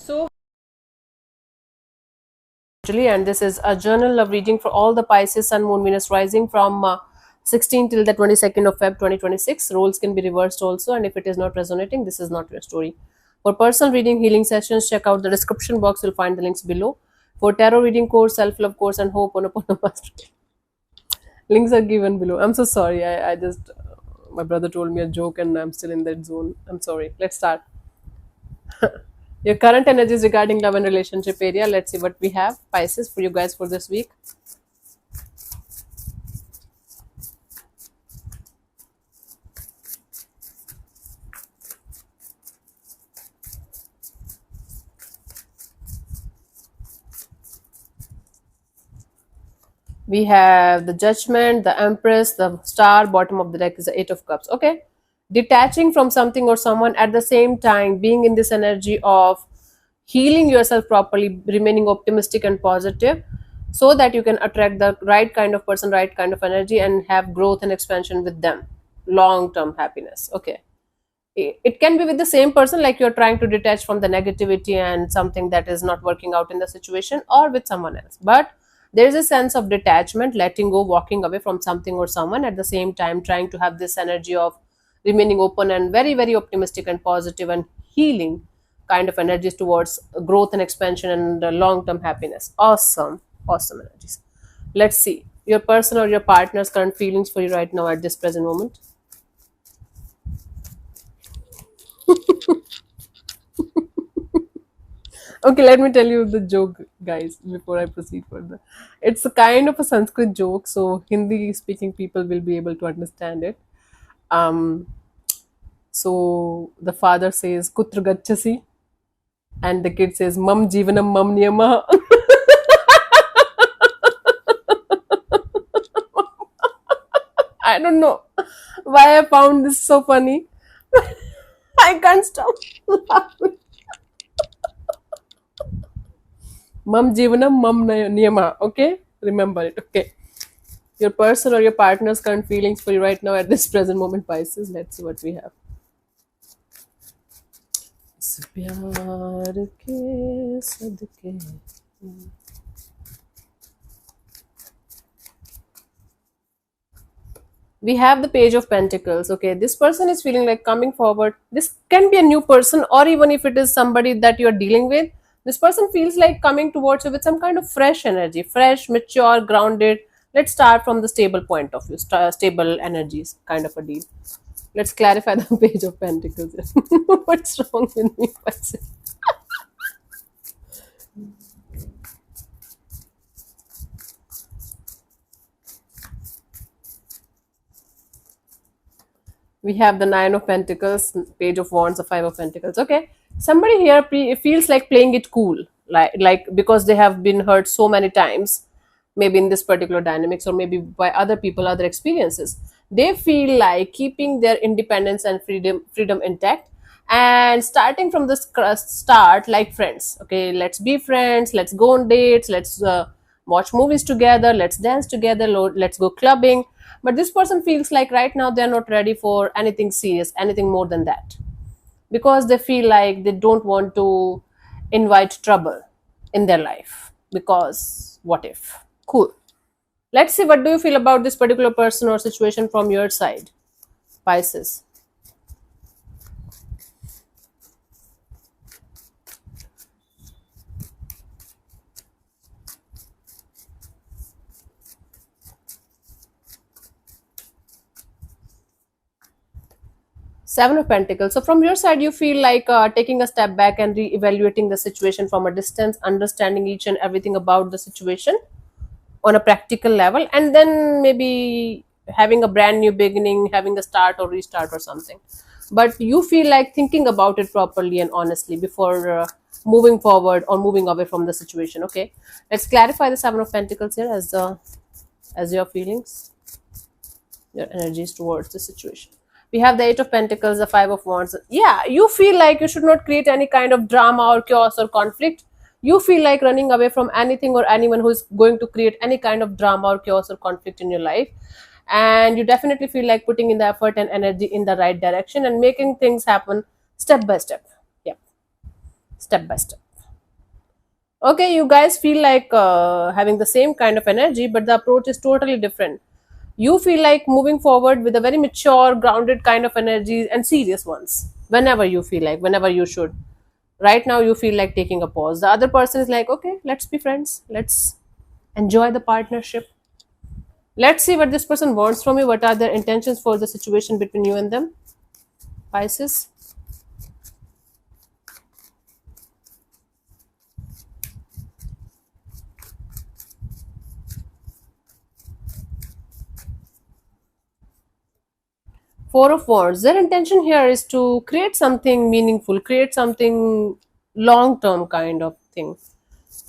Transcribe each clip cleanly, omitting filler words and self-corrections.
So, and this is a journal of reading for all the Pisces, Sun, Moon, Venus rising from 16 till the 22nd of Feb 2026. Roles can be reversed also, and if it is not resonating, this is not your story. For personal reading, healing sessions, check out the description box. You'll find the links below. For tarot reading course, self love course, and hope on a master, links are given below. I'm so sorry. I just my brother told me a joke, and I'm still in that zone. I'm sorry. Let's start. Your current energies regarding love and relationship area. Let's see what we have, Pisces, for you guys for this week. We have the Judgment, the Empress, the Star. Bottom of the deck is the Eight of Cups. Okay, detaching from something or someone, at the same time being in this energy of healing yourself properly, remaining optimistic and positive, so that you can attract the right kind of person, right kind of energy, and have growth and expansion with them, long term happiness. Okay, it can be with the same person, like you're trying to detach from the negativity and something that is not working out in the situation, or with someone else. But there is a sense of detachment, letting go, walking away from something or someone, at the same time trying to have this energy of remaining open and very very optimistic and positive and healing kind of energies towards growth and expansion and long term happiness. Awesome, awesome energies. Let's see your person or your partner's current feelings for you right now at this present moment. Okay, let me tell you the joke, guys, before I proceed further. It's a kind of a Sanskrit joke, so Hindi speaking people will be able to understand it. Um, so the father says, Kutra gachasi, and the kid says, Mam jivanam mam niyama. I don't know why I found this so funny. I can't stop laughing. Mam jivanam mam niyama. Okay, remember it. Okay. Your person or your partner's current feelings for you right now at this present moment, Pisces. Let's see what we have. इस प्यार के सदके. We have the Page of Pentacles. Okay, this person is feeling like coming forward. This can be a new person, or even if it is somebody that you're dealing with, this person feels like coming towards you with some kind of fresh energy, fresh, mature, grounded. Let's start from the stable point of view, stable energies kind of a deal. Let's clarify the Page of Pentacles. What's wrong with me? We have the Nine of Pentacles, Page of Wands, the Five of Pentacles. Okay, somebody here feels like playing it cool, like because they have been hurt so many times, maybe in this particular dynamics, or maybe by other people, other experiences. They feel like keeping their independence and freedom intact, and starting from the start like friends. Okay, let's be friends. Let's go on dates. Let's watch movies together. Let's dance together. Let's go clubbing. But this person feels like right now they're not ready for anything serious, anything more than that, because they feel like they don't want to invite trouble in their life, because what if. Cool. Let's see, what do you feel about this particular person or situation from your side, Pisces? Seven of Pentacles. So from your side, you feel like taking a step back and re-evaluating the situation from a distance, understanding each and everything about the situation on a practical level, and then maybe having a brand new beginning, having a start or restart or something. But you feel like thinking about it properly and honestly before moving forward or moving away from the situation. Okay, let's clarify the Seven of Pentacles here as your feelings, your energies towards the situation. We have the Eight of Pentacles, the Five of Wands. Yeah, you feel like you should not create any kind of drama or chaos or conflict. You feel like running away from anything or anyone who is going to create any kind of drama or chaos or conflict in your life. And you definitely feel like putting in the effort and energy in the right direction and making things happen step by step. Yeah, step by step. Okay, you guys feel like having the same kind of energy, but the approach is totally different. You feel like moving forward with a very mature, grounded kind of energy and serious ones. Whenever you feel like, whenever you should. Right now, you feel like taking a pause. The other person is like, okay, let's be friends. Let's enjoy the partnership. Let's see what this person wants from you. What are their intentions for the situation between you and them? Pisces. Four of Wands. Their intention here is to create something meaningful, create something long term kind of thing.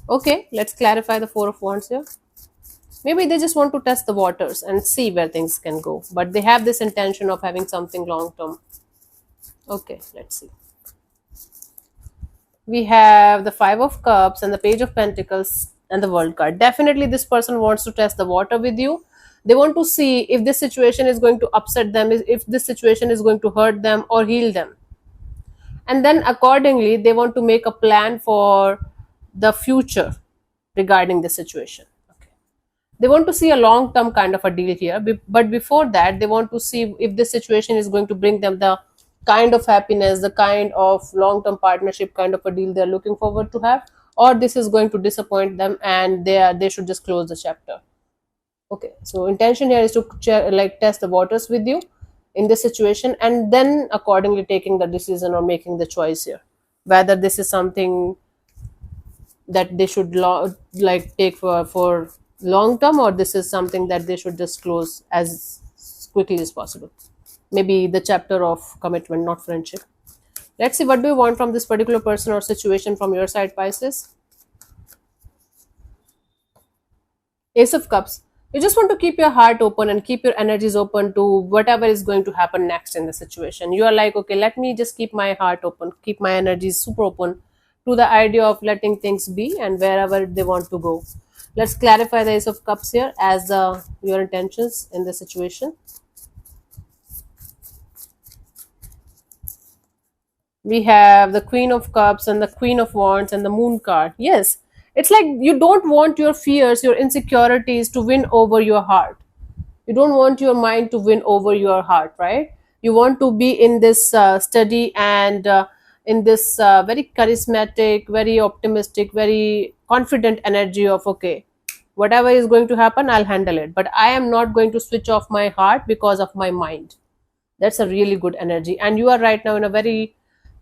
Okay, let's clarify the Four of Wands here. Maybe they just want to test the waters and see where things can go, but they have this intention of having something long term. Okay, let's see. We have the Five of Cups and the Page of Pentacles and the World card. Definitely, this person wants to test the water with you. They want to see if this situation is going to upset them, if this situation is going to hurt them or heal them. And then, accordingly, they want to make a plan for the future regarding the situation. Okay. They want to see a long term kind of a deal here, but before that, they want to see if this situation is going to bring them the kind of happiness, the kind of long term partnership kind of a deal they're looking forward to have, or this is going to disappoint them and they should just close the chapter. Okay, so intention here is to like test the waters with you in this situation, and then accordingly taking the decision or making the choice here, whether this is something that they should like take for long term, or this is something that they should just close as quickly as possible. Maybe the chapter of commitment, not friendship. Let's see, what do you want from this particular person or situation from your side, Pisces? Ace of Cups. You just want to keep your heart open and keep your energies open to whatever is going to happen next in the situation. You are like, okay, let me just keep my heart open, keep my energies super open to the idea of letting things be and wherever they want to go. Let's clarify the Ace of Cups here as your intentions in the situation. We have the Queen of Cups and the Queen of Wands and the Moon card. Yes, it's like you don't want your fears, your insecurities to win over your heart. You don't want your mind to win over your heart, right? You want to be in this steady and in this very charismatic, very optimistic, very confident energy of, okay, whatever is going to happen, I'll handle it, but I am not going to switch off my heart because of my mind. That's a really good energy, and you are right now in a very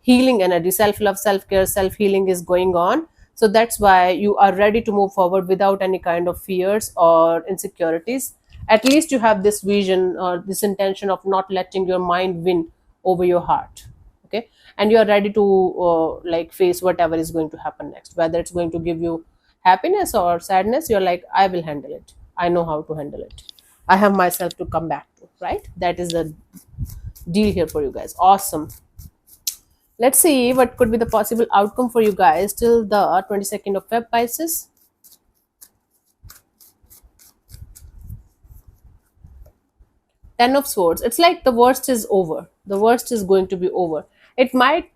healing energy. Self love, self care, self healing is going on, so that's why you are ready to move forward without any kind of fears or insecurities. At least you have this vision or this intention of not letting your mind win over your heart. Okay, and you are ready to like face whatever is going to happen next, whether it's going to give you happiness or sadness. You're like, I will handle it, I know how to handle it, I have myself to come back to, right? That is the deal here for you guys. Awesome. Let's see what could be the possible outcome for you guys till the 22nd of Feb, Pisces. Ten of Swords. It's like the worst is over. The worst is going to be over. It might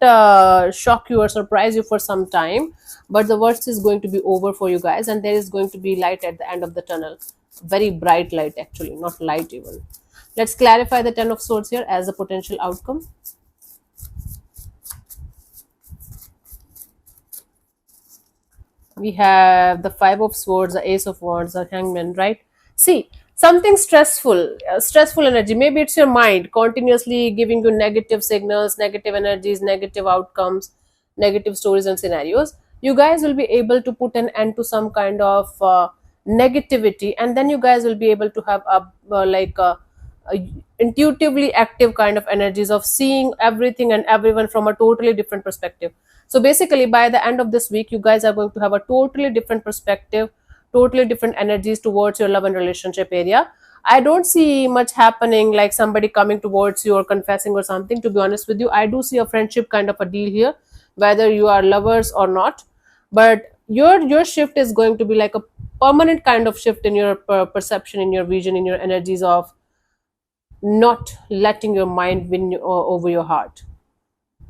shock you or surprise you for some time, but the worst is going to be over for you guys, and there is going to be light at the end of the tunnel. Very bright light, actually, not light even. Let's clarify the Ten of Swords here as a potential outcome. We have the Five of Swords, the Ace of Wands, the Hangman, right? See, something stressful, stressful energy. Maybe it's your mind continuously giving you negative signals, negative energies, negative outcomes, negative stories and scenarios. You guys will be able to put an end to some kind of negativity, and then you guys will be able to have a intuitively active kind of energies of seeing everything and everyone from a totally different perspective. So basically, by the end of this week, you guys are going to have a totally different perspective, totally different energies towards your love and relationship area. I don't see much happening like somebody coming towards you or confessing or something. To be honest with you, I do see a friendship kind of a deal here, whether you are lovers or not. But your shift is going to be like a permanent kind of shift in your perception, in your vision, in your energies of not letting your mind win over your heart.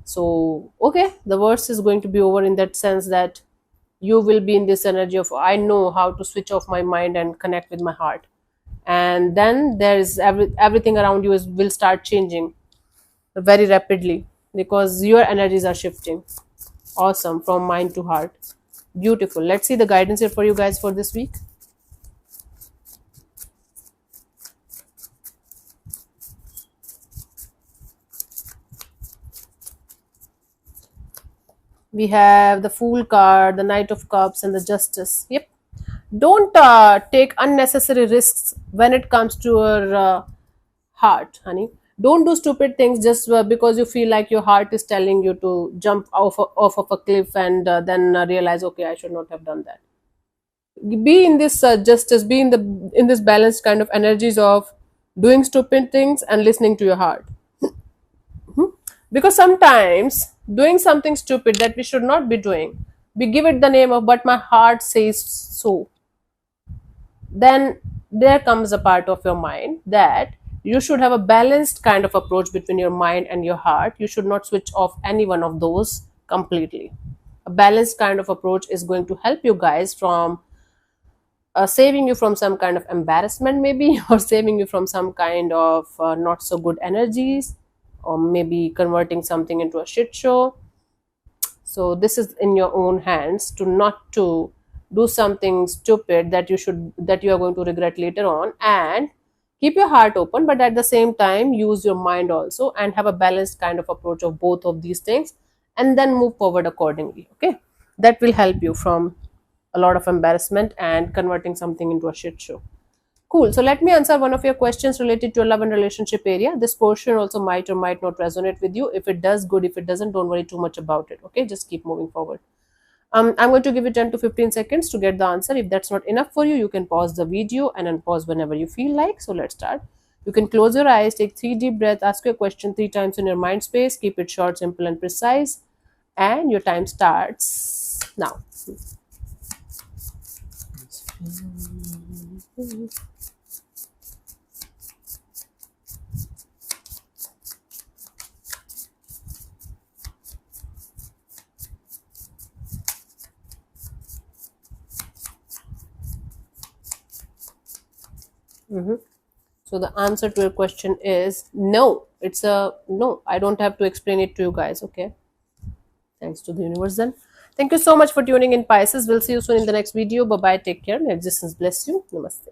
So okay, the worst is going to be over in that sense that you will be in this energy of, I know how to switch off my mind and connect with my heart. And then there is everything around you will start changing very rapidly, because your energies are shifting. Awesome. From mind to heart. Beautiful. Let's see the guidance here for you guys for this week. We have the Fool card, the Knight of Cups, and the Justice. Yep. Don't take unnecessary risks when it comes to your heart, honey. Don't do stupid things just because you feel like your heart is telling you to jump off of a cliff, and then realize, okay, I should not have done that. Be in this justice, be in this balanced kind of energies of doing stupid things and listening to your heart. Because sometimes doing something stupid that we should not be doing, we give it the name of, but my heart says so. Then there comes a part of your mind that you should have a balanced kind of approach between your mind and your heart. You should not switch off any one of those completely. A balanced kind of approach is going to help you guys from saving you from some kind of embarrassment, maybe, or saving you from some kind of not so good energies, or maybe converting something into a shit show. So this is in your own hands to not to do something stupid that you are going to regret later on. And keep your heart open, but at the same time use your mind also, and have a balanced kind of approach of both of these things, and then move forward accordingly. Okay, that will help you from a lot of embarrassment and converting something into a shit show. Cool. So let me answer one of your questions related to your love and relationship area. This portion also might or might not resonate with you. If it does, good. If it doesn't, don't worry too much about it. Okay, just keep moving forward. I'm going to give you 10 to 15 seconds to get the answer. If that's not enough for you, you can pause the video and unpause whenever you feel like. So let's start. You can close your eyes, take 3 deep breaths, ask your question 3 times in your mind space. Keep it short, simple, and precise. And your time starts now. So the answer to your question is no. It's a no. I don't have to explain it to you guys. Okay. Thanks to the universe then. Thank you so much for tuning in, Pisces. We'll see you soon in the next video. Bye bye. Take care. May existence bless you. Namaste.